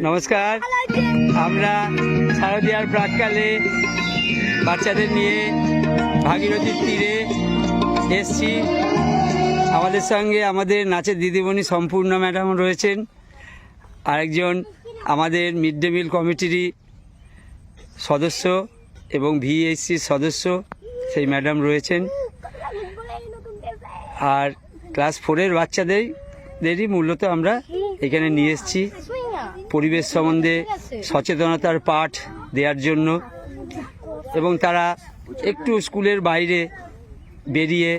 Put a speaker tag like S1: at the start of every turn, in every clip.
S1: নমস্কার। আমরা শারদীয়ার প্রাক্কালে বাচ্চাদের নিয়ে ভাগীরথীর তীরে এসছি। আমাদের সঙ্গে আমাদের নাচের দিদিমণি সম্পূর্ণ ম্যাডাম রয়েছেন, আরেকজন আমাদের মিড ডে মিল কমিটিরই সদস্য এবং ভিএসসির সদস্য সেই ম্যাডাম রয়েছেন। আর ক্লাস 4-এর বাচ্চাদেরই মূলত আমরা এখানে নিয়ে এসেছি পরিবেশ সম্বন্ধে সচেতনতার পাঠ দেওয়ার জন্য, এবং তারা একটু স্কুলের বাইরে বেরিয়ে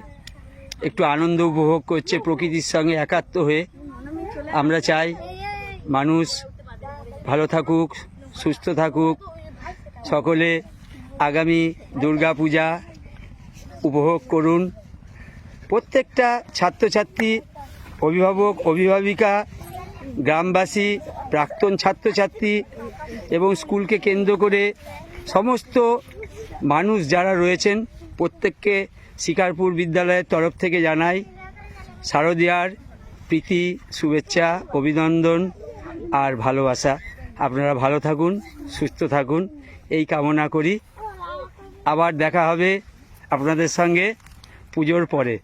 S1: একটু আনন্দ উপভোগ করছে প্রকৃতির সঙ্গে একাত্ম হয়ে। আমরা চাই মানুষ ভালো থাকুক, সুস্থ থাকুক, সকলে আগামী দুর্গা পূজা উপভোগ করুন। প্রত্যেকটা ছাত্রছাত্রী, অভিভাবক, অভিভাবিকা, গ্রামবাসী, প্রাক্তন ছাত্রছাত্রী এবং স্কুলকে কেন্দ্র করে সমস্ত মানুষ যারা রয়েছেন প্রত্যেককে শিকারপুর বিদ্যালয়ের তরফ থেকে জানাই শারদীয়ার প্রীতি, শুভেচ্ছা, অভিনন্দন আর ভালোবাসা। আপনারা ভালো থাকুন, সুস্থ থাকুন এই কামনা করি। আবার দেখা হবে আপনাদের সঙ্গে পুজোর পরে।